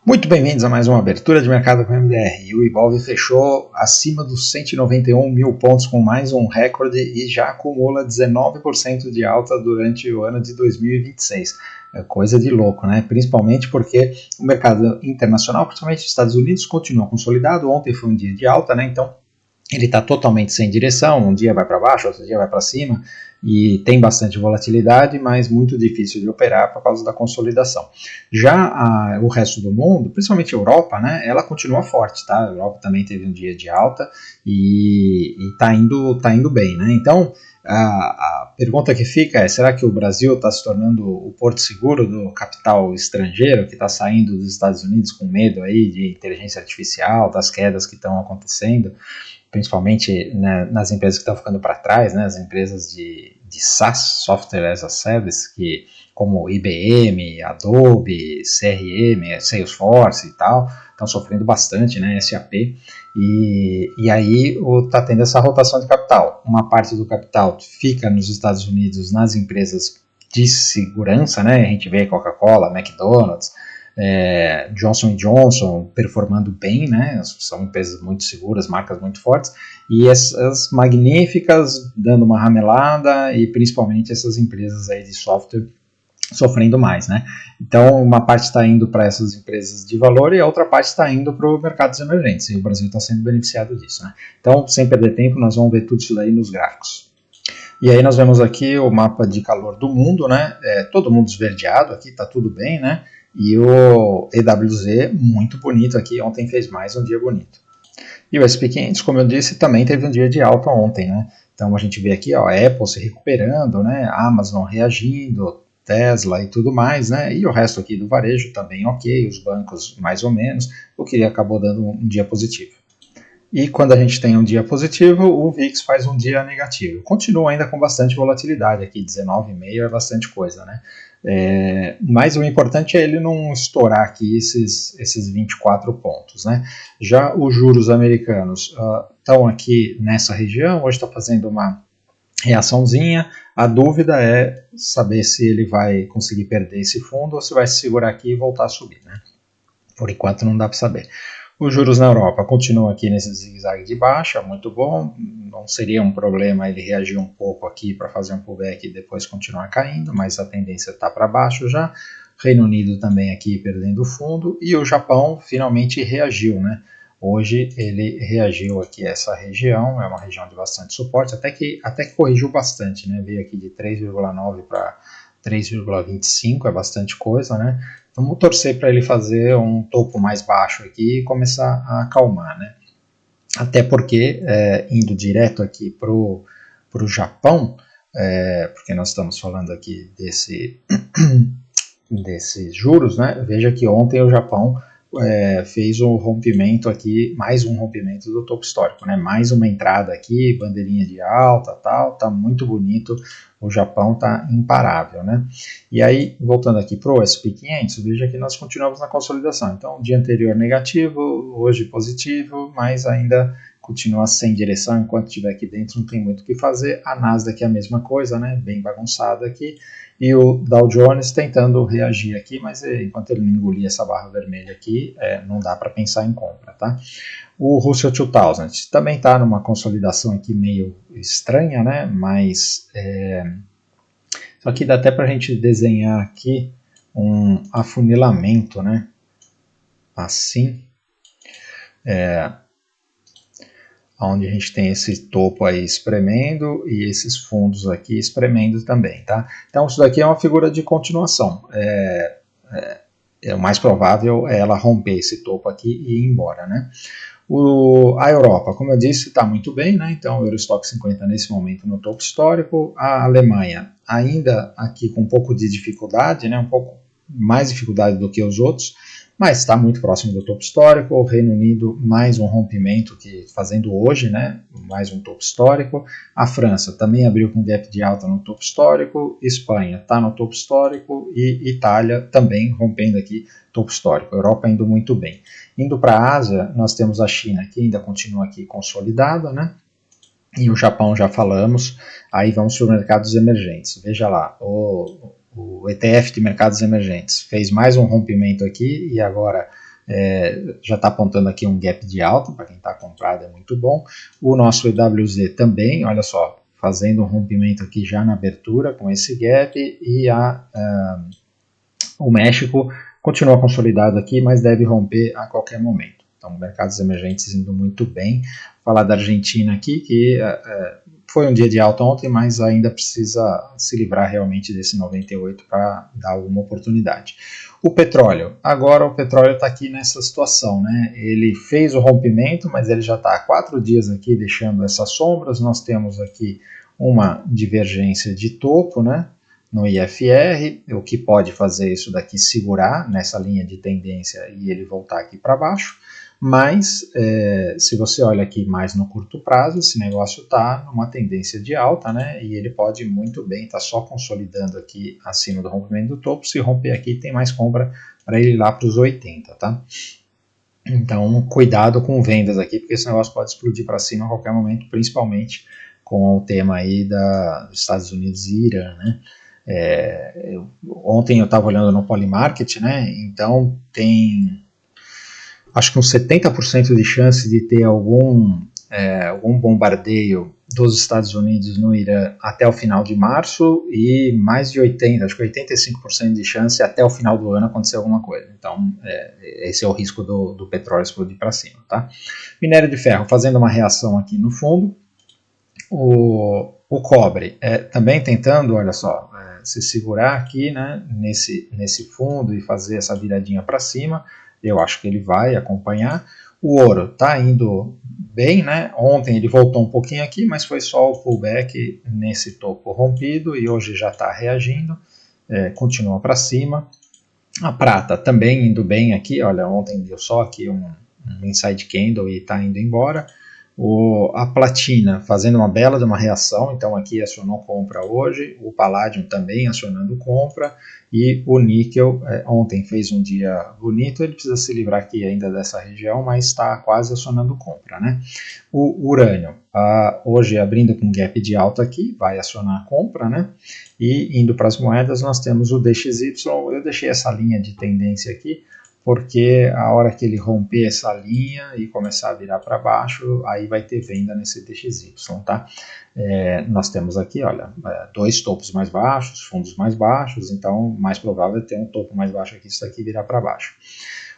Muito bem-vindos a mais uma abertura de mercado com o MDR. E o Ibov fechou acima dos 191 mil pontos com mais um recorde e já acumula 19% de alta durante o ano de 2026. É coisa de louco, né? Principalmente porque o mercado internacional, principalmente os Estados Unidos, continua consolidado. Ontem foi um dia de alta, né? Então ele está totalmente sem direção, um dia vai para baixo, outro dia vai para cima, e tem bastante volatilidade, mas muito difícil de operar por causa da consolidação. Já o resto do mundo, principalmente a Europa, né, ela continua forte, tá? A Europa também teve um dia de alta e está indo bem, né? Então, a pergunta que fica é, será que o Brasil está se tornando o porto seguro do capital estrangeiro que está saindo dos Estados Unidos com medo aí de inteligência artificial, das quedas que estão acontecendo, principalmente, né, nas empresas que estão ficando para trás, né, as empresas de SaaS, Software as a Service, como IBM, Adobe, CRM, Salesforce e tal, estão sofrendo bastante, né, SAP, e aí está tendo essa rotação de capital. Uma parte do capital fica nos Estados Unidos nas empresas de segurança, né, a gente vê Coca-Cola, McDonald's, Johnson & Johnson performando bem, né? São empresas muito seguras, marcas muito fortes, e essas magníficas dando uma ramelada, e principalmente essas empresas aí de software sofrendo mais, né? Então uma parte está indo para essas empresas de valor e a outra parte está indo para os mercados emergentes, e o Brasil está sendo beneficiado disso, né? Então, sem perder tempo, nós vamos ver tudo isso daí nos gráficos. E aí nós vemos aqui o mapa de calor do mundo, né? Todo mundo esverdeado aqui, tá tudo bem, né? E o EWZ muito bonito aqui, ontem fez mais um dia bonito. E o SP500, como eu disse, também teve um dia de alta ontem, né? Então a gente vê aqui, ó, a Apple se recuperando, né? A Amazon reagindo, Tesla e tudo mais, né? E o resto aqui do varejo também ok, os bancos mais ou menos, o que acabou dando um dia positivo. E quando a gente tem um dia positivo, o VIX faz um dia negativo. Continua ainda com bastante volatilidade aqui, 19,5 é bastante coisa, né? Mas o importante é ele não estourar aqui esses 24 pontos, né? Já os juros americanos estão aqui nessa região, hoje está fazendo uma reaçãozinha. A dúvida é saber se ele vai conseguir perder esse fundo ou se vai se segurar aqui e voltar a subir, né? Por enquanto não dá para saber. Os juros na Europa continuam aqui nesse zigue-zague de baixa, muito bom, não seria um problema ele reagir um pouco aqui para fazer um pullback e depois continuar caindo, mas a tendência está para baixo já. Reino Unido também aqui perdendo fundo, e o Japão finalmente reagiu, né? Hoje ele reagiu aqui a essa região, é uma região de bastante suporte, até que corrigiu bastante, né? Veio aqui de 3,9 para 3,25, é bastante coisa, né? Vamos torcer para ele fazer um topo mais baixo aqui e começar a acalmar, né? Até porque, indo direto aqui para o Japão, porque nós estamos falando aqui desses juros, né? Veja que ontem o Japão fez um rompimento aqui, mais um rompimento do topo histórico, né? Mais uma entrada aqui, bandeirinha de alta, tal, tá muito bonito, o Japão tá imparável, né? E aí, voltando aqui para o SP500, veja que nós continuamos na consolidação, então dia anterior negativo, hoje positivo, mas ainda continua sem direção, enquanto estiver aqui dentro não tem muito o que fazer. A Nasdaq é a mesma coisa, né? Bem bagunçada aqui, e o Dow Jones tentando reagir aqui, mas enquanto ele não engolir essa barra vermelha aqui, não dá para pensar em compra, tá? O Russell 2000 também está numa consolidação aqui meio estranha, né? Mas só que dá até para a gente desenhar aqui um afunilamento, né? Assim, onde a gente tem esse topo aí espremendo e esses fundos aqui espremendo também, tá? Então isso daqui é uma figura de continuação. O mais provável é ela romper esse topo aqui e ir embora, né? A Europa, como eu disse, está muito bem, né? Então o Eurostock 50 nesse momento no topo histórico. A Alemanha ainda aqui com um pouco de dificuldade, né? Um pouco mais dificuldade do que os outros, mas está muito próximo do topo histórico. O Reino Unido, mais um rompimento que fazendo hoje, né? Mais um topo histórico. A França também abriu com gap de alta no topo histórico. Espanha está no topo histórico e Itália também rompendo aqui topo histórico. A Europa indo muito bem. Indo para a Ásia, nós temos a China que ainda continua aqui consolidada, né? E o Japão já falamos. Aí vamos para os mercados emergentes. Veja lá, o ETF de mercados emergentes fez mais um rompimento aqui e agora já está apontando aqui um gap de alta, para quem está comprado é muito bom. O nosso EWZ também, olha só, fazendo um rompimento aqui já na abertura com esse gap, e o México continua consolidado aqui, mas deve romper a qualquer momento. Então, mercados emergentes indo muito bem. Falar da Argentina aqui, que foi um dia de alta ontem, mas ainda precisa se livrar realmente desse 98 para dar alguma oportunidade. O petróleo, agora o petróleo está aqui nessa situação, né? Ele fez o rompimento, mas ele já está há 4 dias aqui deixando essas sombras. Nós temos aqui uma divergência de topo, né, no IFR, o que pode fazer isso daqui segurar nessa linha de tendência e ele voltar aqui para baixo. Mas, se você olha aqui mais no curto prazo, esse negócio está numa tendência de alta, né? E ele pode muito bem estar só consolidando aqui acima do rompimento do topo. Se romper aqui, tem mais compra para ele ir lá para os 80, tá? Então, cuidado com vendas aqui, porque esse negócio pode explodir para cima a qualquer momento, principalmente com o tema aí dos Estados Unidos e Irã, né? Ontem eu estava olhando no Polymarket, né? Então tem acho que uns 70% de chance de ter algum bombardeio dos Estados Unidos no Irã até o final de março, e mais de 80%, acho que 85% de chance até o final do ano acontecer alguma coisa. Então, esse é o risco do petróleo explodir para cima, tá? Minério de ferro fazendo uma reação aqui no fundo. O cobre também tentando, olha só, se segurar aqui, né, nesse fundo e fazer essa viradinha para cima. Eu acho que ele vai acompanhar. O ouro está indo bem, né? Ontem ele voltou um pouquinho aqui, mas foi só o pullback nesse topo rompido e hoje já está reagindo, continua para cima. A prata também indo bem aqui, olha, ontem deu só aqui um inside candle e está indo embora. A platina fazendo uma bela de uma reação, então aqui acionou compra hoje, o paládio também acionando compra, e o níquel ontem fez um dia bonito, ele precisa se livrar aqui ainda dessa região, mas está quase acionando compra, né? O urânio, hoje abrindo com gap de alta aqui, vai acionar a compra, né? E indo para as moedas, nós temos o DXY, eu deixei essa linha de tendência aqui, porque a hora que ele romper essa linha e começar a virar para baixo, aí vai ter venda nesse DXY, tá? Nós temos aqui, olha, 2 topos mais baixos, fundos mais baixos, então mais provável é ter um topo mais baixo aqui, isso daqui virar para baixo.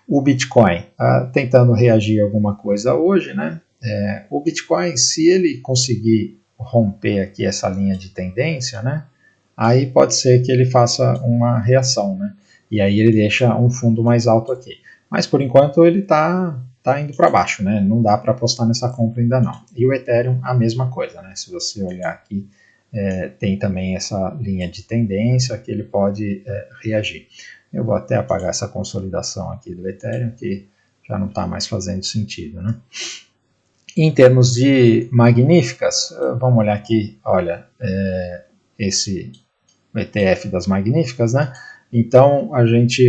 O Bitcoin, tentando reagir a alguma coisa hoje, né? O Bitcoin, se ele conseguir romper aqui essa linha de tendência, né? Aí pode ser que ele faça uma reação, né? E aí ele deixa um fundo mais alto aqui. Mas por enquanto ele está indo para baixo, né? Não dá para apostar nessa compra ainda não. E o Ethereum a mesma coisa, né? Se você olhar aqui, tem também essa linha de tendência que ele pode reagir. Eu vou até apagar essa consolidação aqui do Ethereum, que já não está mais fazendo sentido, né? Em termos de magníficas, vamos olhar aqui, olha, esse ETF das magníficas, né? Então a gente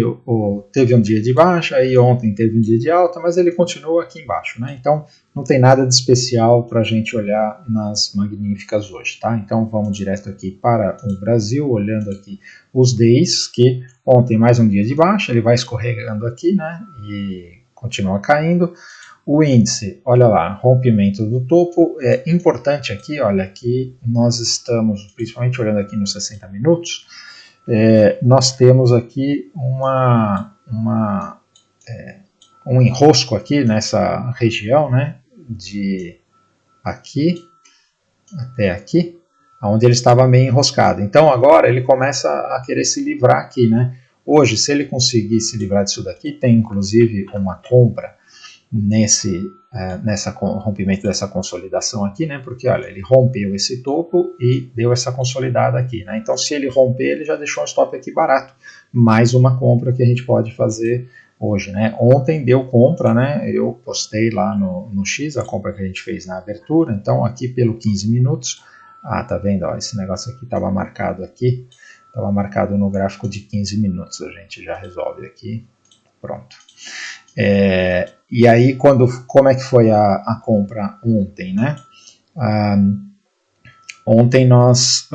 teve um dia de baixa, aí ontem teve um dia de alta, mas ele continua aqui embaixo, né? Então não tem nada de especial para a gente olhar nas magníficas hoje, tá? Então vamos direto aqui para o Brasil, olhando aqui os DIs, que ontem mais um dia de baixa, ele vai escorregando aqui, né? E continua caindo. O índice, olha lá, rompimento do topo. É importante aqui, olha, que nós estamos, principalmente olhando aqui nos 60 minutos, nós temos aqui um enrosco aqui nessa região, né, de aqui até aqui, onde ele estava meio enroscado. Então agora ele começa a querer se livrar aqui, né? Hoje, se ele conseguir se livrar disso daqui, tem inclusive uma compra nesse rompimento dessa consolidação aqui, né? Porque olha, ele rompeu esse topo e deu essa consolidada aqui, né? Então, se ele romper, ele já deixou um stop aqui barato. Mais uma compra que a gente pode fazer hoje, né? Ontem deu compra, né? Eu postei lá no X a compra que a gente fez na abertura. Então, aqui pelo 15 minutos, tá vendo? Ó, esse negócio aqui estava marcado aqui, estava marcado no gráfico de 15 minutos. A gente já resolve aqui, pronto. E aí, como é que foi a compra ontem, né? Ontem nós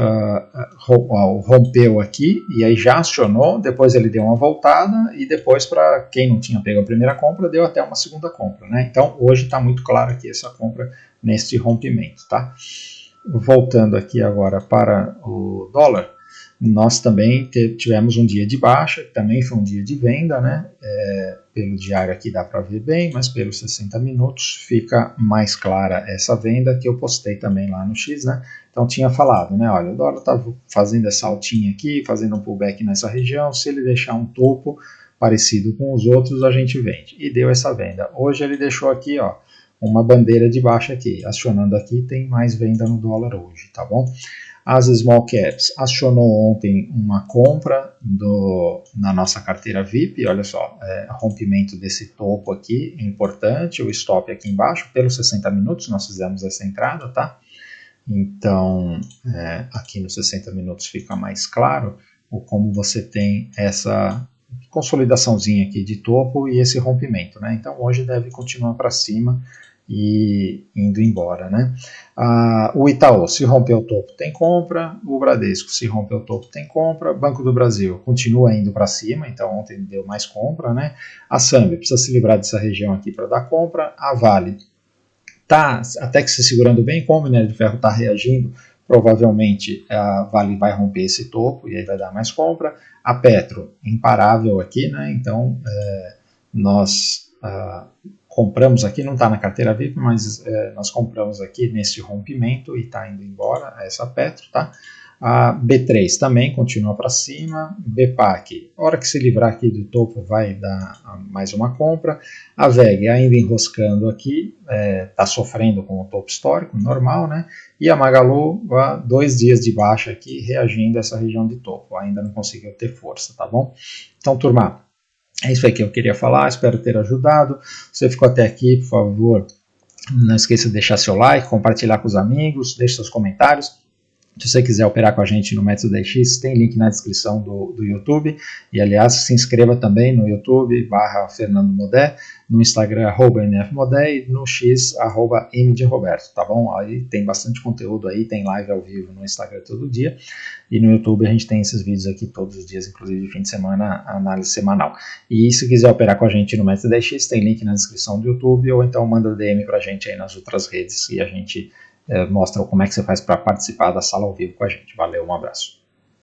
rompeu aqui e aí já acionou, depois ele deu uma voltada e depois, para quem não tinha pego a primeira compra, deu até uma segunda compra, né? Então hoje está muito claro aqui essa compra neste rompimento, tá? Voltando aqui agora para o dólar, nós também tivemos um dia de baixa, que também foi um dia de venda, né? Pelo diário aqui dá para ver bem, mas pelos 60 minutos fica mais clara essa venda que eu postei também lá no X, né? Então tinha falado, né? Olha, o dólar está fazendo essa altinha aqui, fazendo um pullback nessa região, se ele deixar um topo parecido com os outros, a gente vende. E deu essa venda. Hoje ele deixou aqui, ó, uma bandeira de baixa aqui. Acionando aqui, tem mais venda no dólar hoje, tá bom? As small caps acionou ontem uma compra na nossa carteira VIP, olha só, rompimento desse topo aqui, importante, o stop aqui embaixo, pelos 60 minutos nós fizemos essa entrada, tá? Então, aqui nos 60 minutos fica mais claro como você tem essa consolidaçãozinha aqui de topo e esse rompimento, né? Então hoje deve continuar para cima e indo embora, né? O Itaú, se romper o topo, tem compra. O Bradesco, se romper o topo, tem compra. Banco do Brasil continua indo para cima, então ontem deu mais compra, né? A Sangue precisa se livrar dessa região aqui para dar compra. A Vale tá até que se segurando bem, como o minério de ferro está reagindo, provavelmente a Vale vai romper esse topo e aí vai dar mais compra. A Petro, imparável aqui, né? Então nós compramos aqui, não está na carteira VIP, mas nós compramos aqui nesse rompimento e está indo embora essa Petro, tá? A B3 também continua para cima. BPAC, a hora que se livrar aqui do topo vai dar mais uma compra. A VEG ainda enroscando aqui, está sofrendo com o topo histórico, normal, né? E a Magalu, 2 dias de baixa aqui, reagindo a essa região de topo, ainda não conseguiu ter força, tá bom? Então, turma, é isso aí que eu queria falar, espero ter ajudado. Se você ficou até aqui, por favor, não esqueça de deixar seu like, compartilhar com os amigos, deixe seus comentários. Se você quiser operar com a gente no Método 10X, tem link na descrição do YouTube. E, aliás, se inscreva também no YouTube, /Fernando Modé, no Instagram, @NFModé e no X, @MDRoberto, tá bom? Aí tem bastante conteúdo aí, tem live ao vivo no Instagram todo dia. E no YouTube a gente tem esses vídeos aqui todos os dias, inclusive de fim de semana, análise semanal. E se quiser operar com a gente no Método 10X, tem link na descrição do YouTube, ou então manda DM pra gente aí nas outras redes e a gente mostra como é que você faz para participar da sala ao vivo com a gente. Valeu, um abraço.